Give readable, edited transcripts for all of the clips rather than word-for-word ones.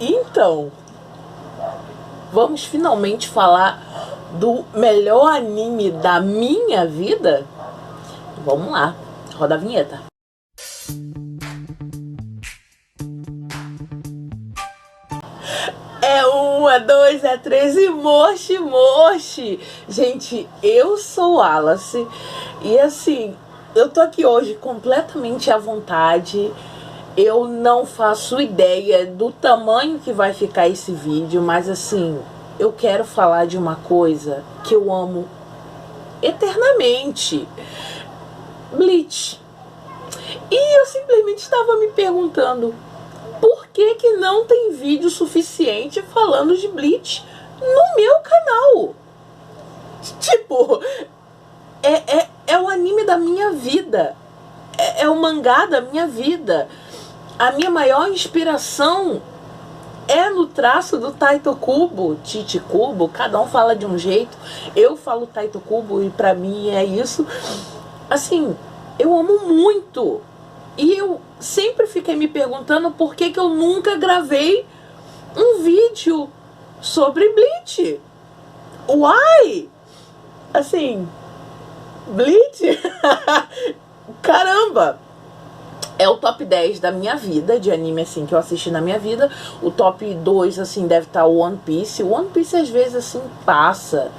Então, vamos finalmente falar do melhor anime da minha vida? Vamos lá, roda a vinheta. É 1, é 2, é 3 e mochi, mochi. Gente, eu sou Wallace e assim, eu tô aqui hoje completamente à vontade. Eu não faço ideia do tamanho que vai ficar esse vídeo, mas assim, eu quero falar de uma coisa que eu amo eternamente: Bleach. E eu simplesmente estava me perguntando, por que que não tem vídeo suficiente falando de Bleach no meu canal? Tipo, é o anime da minha vida. É o mangá da minha vida. A minha maior inspiração é no traço do Taito Kubo, Tite Kubo, cada um fala de um jeito. Eu falo Taito Kubo e pra mim é isso. Assim, eu amo muito. E eu sempre fiquei me perguntando por que que eu nunca gravei um vídeo sobre Bleach. Why? Assim, Bleach? Caramba! É o top 10 da minha vida, de anime assim que eu assisti na minha vida. O top 2 assim deve estar o One Piece. O One Piece às vezes assim passa,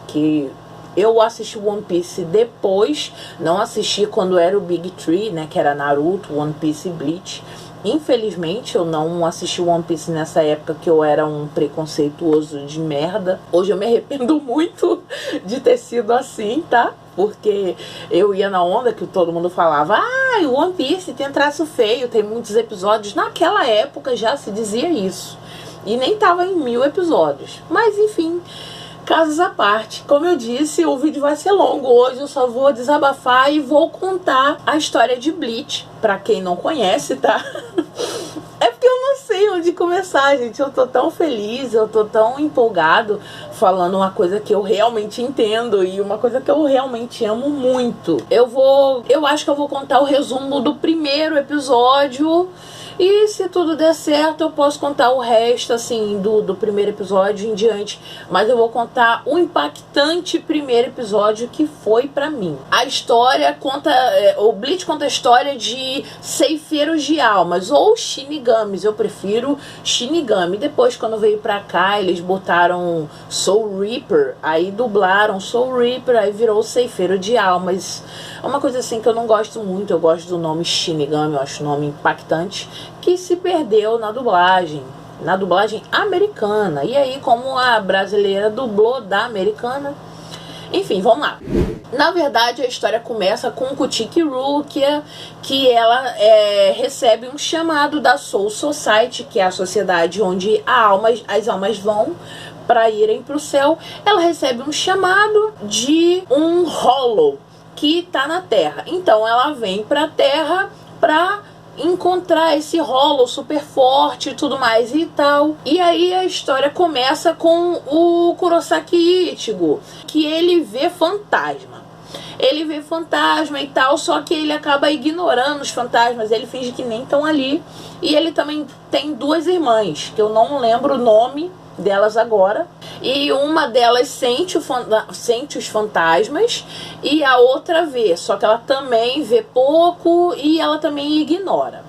que eu assisti o One Piece depois, não assisti quando era o Big Three, né, que era Naruto, One Piece e Bleach. Infelizmente eu não assisti o One Piece nessa época, que eu era um preconceituoso de merda. Hoje eu me arrependo muito de ter sido assim, tá? Porque eu ia na onda que todo mundo falava, o One Piece tem traço feio, tem muitos episódios. Naquela época já se dizia isso. E nem tava em 1000 episódios. Mas enfim, casos à parte. Como eu disse, o vídeo vai ser longo. Hoje eu só vou desabafar e vou contar a história de Bleach, pra quem não conhece, tá? É porque eu não sei onde começar, gente. Eu tô tão feliz, eu tô tão empolgado falando uma coisa que eu realmente entendo e uma coisa que eu realmente amo muito. Eu acho que eu vou contar o resumo do primeiro episódio. E se tudo der certo, eu posso contar o resto, assim, do primeiro episódio em diante. Mas eu vou contar o impactante primeiro episódio que foi pra mim. A história conta... o Bleach conta a história de ceifeiros de almas, ou shinigamis. Eu prefiro shinigami. Depois, quando veio pra cá, eles botaram Soul Reaper. Aí dublaram Soul Reaper, aí virou ceifeiro de almas. É uma coisa assim que eu não gosto muito. Eu gosto do nome shinigami, eu acho o nome impactante, que se perdeu na dublagem americana. E aí, como a brasileira dublou da americana, enfim, vamos lá. Na verdade, a história começa com Kutiki Rukia, que ela recebe um chamado da Soul Society, que é a sociedade onde as almas vão para irem para o céu. Ela recebe um chamado de um Hollow que tá na Terra. Então ela vem pra Terra pra encontrar esse Hollow super forte e tudo mais e tal. E aí a história começa com o Kurosaki Ichigo, que ele vê fantasma. Ele vê fantasma e tal, só que ele acaba ignorando os fantasmas, ele finge que nem estão ali. E ele também tem duas irmãs, que eu não lembro o nome delas agora, e uma delas sente os fantasmas e a outra vê, só que ela também vê pouco e ela também ignora.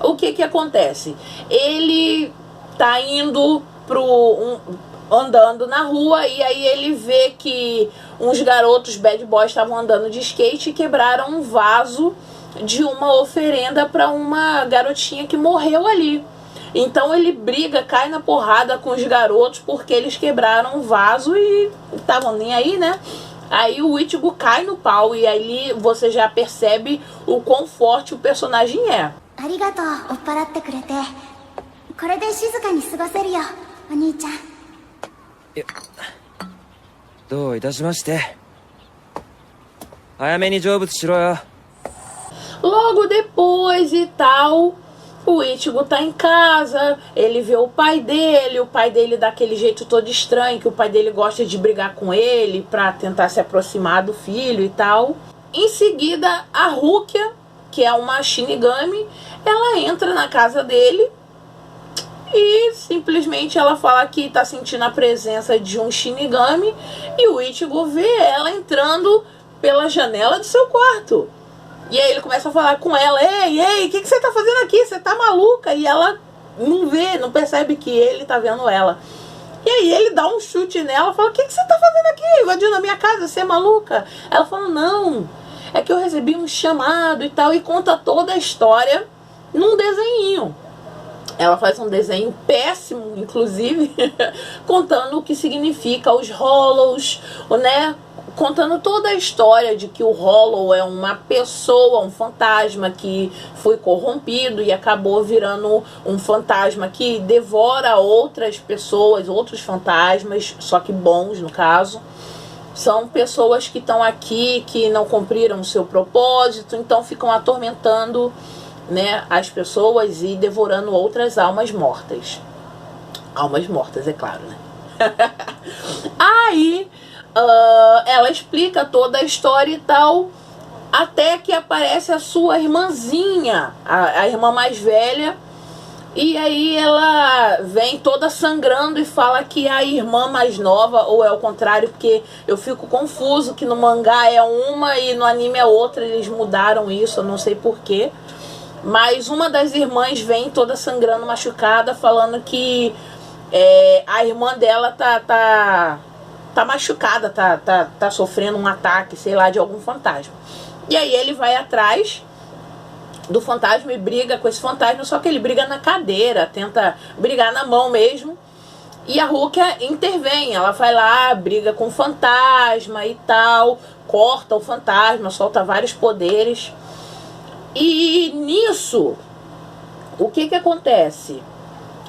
O que que acontece? Ele tá indo andando na rua e aí ele vê que uns garotos bad boys estavam andando de skate e quebraram um vaso de uma oferenda para uma garotinha que morreu ali. Então ele briga, cai na porrada com os garotos porque eles quebraram o vaso e estavam nem aí, né? Aí o Ichigo cai no pau e aí você já percebe o quão forte o personagem é. Logo depois e tal, o Ichigo tá em casa, ele vê o pai dele daquele jeito todo estranho, que o pai dele gosta de brigar com ele pra tentar se aproximar do filho e tal. Em seguida, a Rukia, que é uma Shinigami, ela entra na casa dele E simplesmente ela fala que tá sentindo a presença de um Shinigami e o Ichigo vê ela entrando pela janela do seu quarto. E aí ele começa a falar com ela: ei, o que você tá fazendo aqui? Você tá maluca? E ela não vê, não percebe que ele tá vendo ela. E aí ele dá um chute nela, fala: o que você tá fazendo aqui? Invadindo a minha casa, você é maluca? Ela fala: não, é que eu recebi um chamado e tal. E conta toda a história num desenhinho. Ela faz um desenho péssimo, inclusive, contando o que significa os Hollows, né? Contando toda a história de que o Hollow é uma pessoa, um fantasma que foi corrompido e acabou virando um fantasma que devora outras pessoas, outros fantasmas, só que bons no caso. São pessoas que estão aqui, que não cumpriram o seu propósito, então ficam atormentando, né, as pessoas e devorando outras almas mortas. Almas mortas, é claro, né? Aí ela explica toda a história e tal, até que aparece a sua irmãzinha, a irmã mais velha. E aí ela vem toda sangrando e fala que a irmã mais nova, ou é o contrário, porque eu fico confuso que no mangá é uma e no anime é outra, eles mudaram isso, eu não sei porquê. Mas uma das irmãs vem toda sangrando, machucada, falando que a irmã dela tá machucada, tá sofrendo um ataque, sei lá, de algum fantasma. E aí ele vai atrás do fantasma e briga com esse fantasma, só que ele briga na cadeira, tenta brigar na mão mesmo. E a Rukia intervém, ela vai lá, briga com o fantasma e tal, corta o fantasma, solta vários poderes. E nisso, o que acontece?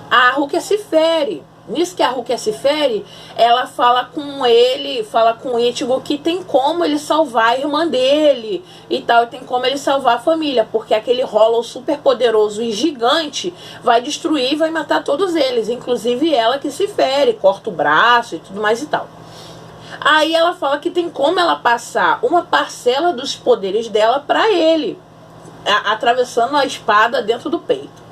A Rukia se fere. Nisso que a Rukia se fere, ela fala com ele, fala com o Ichigo que tem como ele salvar a irmã dele e tal, e tem como ele salvar a família, porque aquele Hollow super poderoso e gigante vai destruir e vai matar todos eles, inclusive ela que se fere, corta o braço e tudo mais e tal. Aí ela fala que tem como ela passar uma parcela dos poderes dela pra ele, atravessando a espada dentro do peito.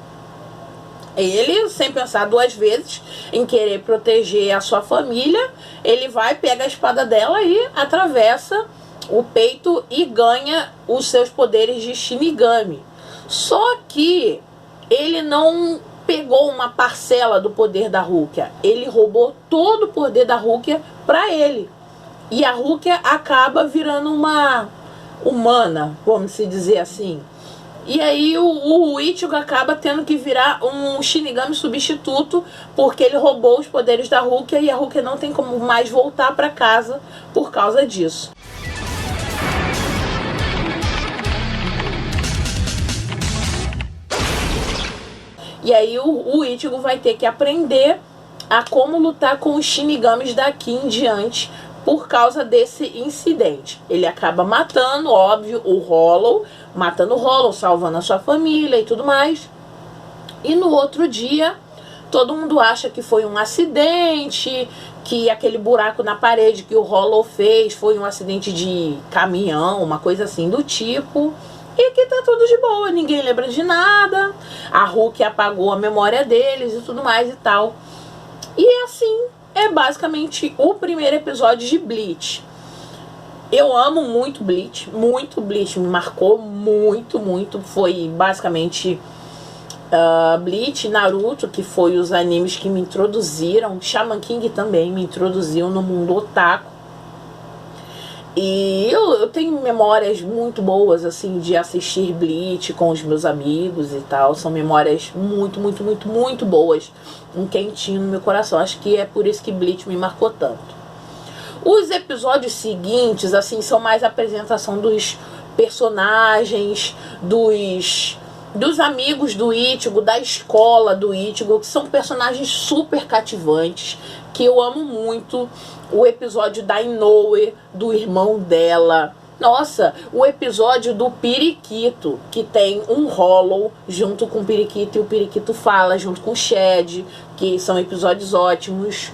Ele, sem pensar duas vezes em querer proteger a sua família, ele vai, pega a espada dela e atravessa o peito e ganha os seus poderes de Shinigami. Só que ele não pegou uma parcela do poder da Rukia, ele roubou todo o poder da Rukia pra ele. E a Rukia acaba virando uma humana, vamos se dizer assim. E aí o Ichigo acaba tendo que virar um Shinigami substituto, porque ele roubou os poderes da Rukia e a Rukia não tem como mais voltar para casa por causa disso. E aí o Ichigo vai ter que aprender a como lutar com os Shinigamis daqui em diante, por causa desse incidente. Ele acaba matando, óbvio, o Hollow, matando o Hollow, salvando a sua família e tudo mais. E no outro dia, todo mundo acha que foi um acidente, que aquele buraco na parede que o Hollow fez foi um acidente de caminhão, uma coisa assim do tipo. E que tá tudo de boa, ninguém lembra de nada. A Rukia apagou a memória deles e tudo mais e tal. E assim é basicamente o primeiro episódio de Bleach. Eu amo muito Bleach, me marcou muito. Foi basicamente Bleach, Naruto, que foi os animes que me introduziram. Shaman King também me introduziu no mundo otaku. E eu tenho memórias muito boas, assim, de assistir Bleach com os meus amigos e tal. São memórias muito boas. Um quentinho no meu coração. Acho que é por isso que Bleach me marcou tanto. Os episódios seguintes, assim, são mais a apresentação dos personagens, dos amigos do Ichigo, da escola do Ichigo, que são personagens super cativantes, que eu amo muito. O episódio da Inoue, do irmão dela. Nossa, o episódio do Periquito, que tem um Hollow junto com o Periquito, e o Periquito fala junto com o Shed, que são episódios ótimos.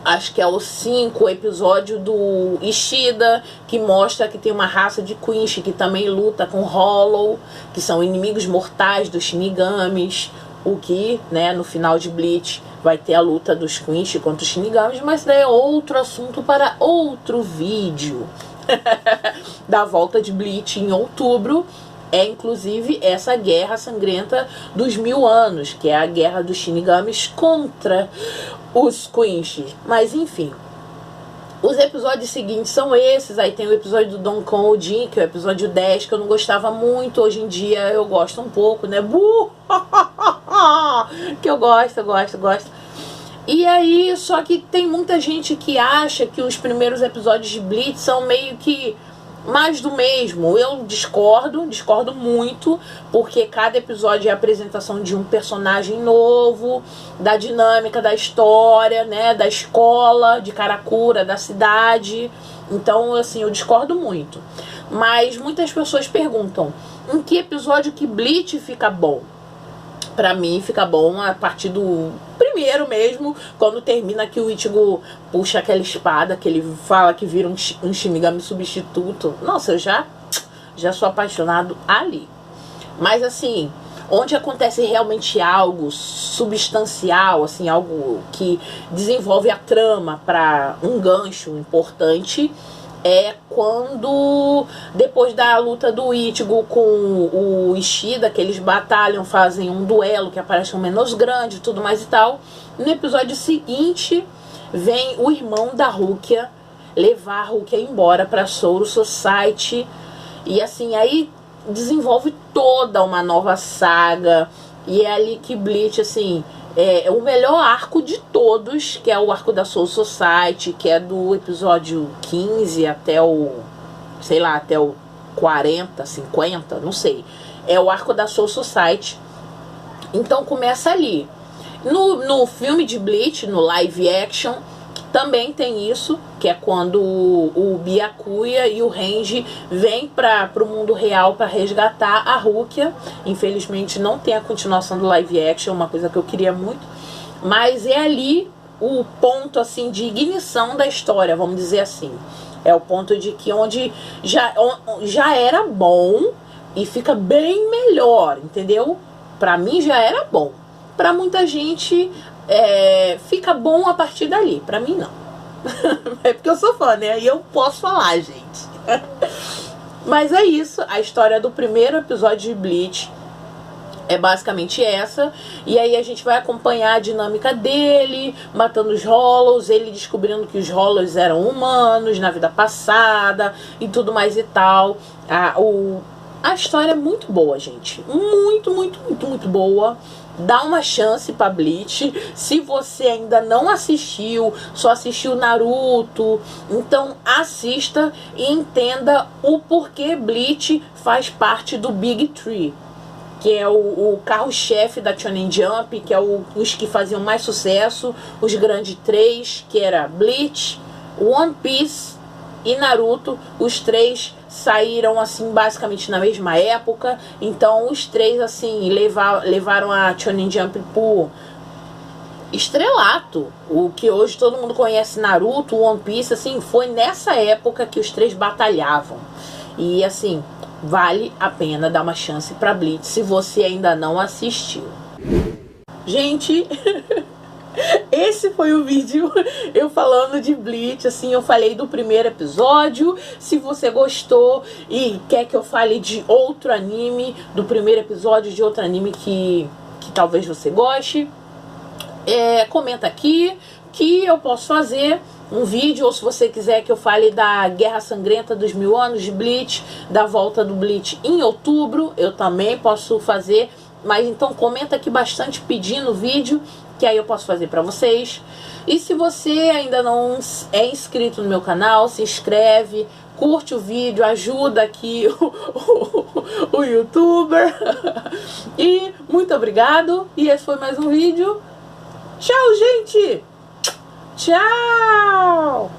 Acho que é o 5, o episódio do Ishida, que mostra que tem uma raça de Quinch que também luta com Hollow, que são inimigos mortais dos Shinigamis. o que, né, no final de Bleach vai ter a luta dos Quinch contra os Shinigamis, mas daí é outro assunto para outro vídeo. Da volta de Bleach em outubro é inclusive essa guerra sangrenta dos 1000 anos, que é a guerra dos Shinigamis contra os Quinch. Mas enfim, os episódios seguintes são esses. Aí tem o episódio do Don Code, que é o episódio 10, que eu não gostava muito. Hoje em dia eu gosto um pouco, né? Que eu gosto. E aí, só que tem muita gente que acha que os primeiros episódios de Bleach são meio que mais do mesmo. Eu discordo muito, porque cada episódio é a apresentação de um personagem novo, da dinâmica da história, né, da escola de Karakura, da cidade. Então, assim, eu discordo muito. Mas muitas pessoas perguntam: em que episódio que Bleach fica bom? Pra mim fica bom a partir do primeiro mesmo, quando termina que o Ichigo puxa aquela espada, que ele fala que vira um Shinigami substituto. Nossa, eu já sou apaixonado ali. Mas assim, onde acontece realmente algo substancial, assim, algo que desenvolve a trama para um gancho importante, é quando, depois da luta do Ichigo com o Ishida, que eles batalham, fazem um duelo, que aparece um menos grande e tudo mais e tal. No episódio seguinte, vem o irmão da Rukia levar a Rukia embora pra Soul Society. E assim, aí desenvolve toda uma nova saga. E é ali que Bleach, assim, é o melhor arco de todos, que é o arco da Soul Society, que é do episódio 15 até o, sei lá, até o 40, 50, não sei. É o arco da Soul Society. Então começa ali. No filme de Bleach, no live action, também tem isso, que é quando o Byakuya e o Renji vêm para o mundo real para resgatar a Rukia. Infelizmente não tem a continuação do live action, uma coisa que eu queria muito. Mas é ali o ponto, assim, de ignição da história, vamos dizer assim. É o ponto de que onde já era bom e fica bem melhor, entendeu? Pra mim já era bom. Pra muita gente fica bom a partir dali. Pra mim não. É porque eu sou fã, né? E eu posso falar, gente. Mas é isso. A história do primeiro episódio de Bleach é basicamente essa. E aí a gente vai acompanhar a dinâmica dele, matando os Hollows, ele descobrindo que os Hollows eram humanos na vida passada e tudo mais e tal. A história é muito boa, gente. Muito boa. Dá uma chance pra Bleach. Se você ainda não assistiu, só assistiu Naruto, então assista e entenda o porquê Bleach faz parte do Big Three, que é o carro-chefe da Shonen Jump, que é os que faziam mais sucesso, os grandes três, que era Bleach, One Piece e Naruto. Os três saíram assim basicamente na mesma época, então os três assim levaram a Shonen Jump por estrelato. O que hoje todo mundo conhece, Naruto, One Piece, assim, foi nessa época que os três batalhavam. E assim, vale a pena dar uma chance pra Bleach se você ainda não assistiu. Gente, esse foi o vídeo eu falando de Bleach, assim, eu falei do primeiro episódio. Se você gostou e quer que eu fale de outro anime, do primeiro episódio de outro anime que talvez você goste, comenta aqui que eu posso fazer um vídeo. Ou se você quiser que eu fale da Guerra Sangrenta dos 1000 anos de Bleach, da volta do Bleach em outubro, eu também posso fazer. Mas então comenta aqui bastante pedindo vídeo, que aí eu posso fazer pra vocês. E se você ainda não é inscrito no meu canal, se inscreve, curte o vídeo, ajuda aqui o youtuber. E muito obrigado. E esse foi mais um vídeo. Tchau, gente! Tchau!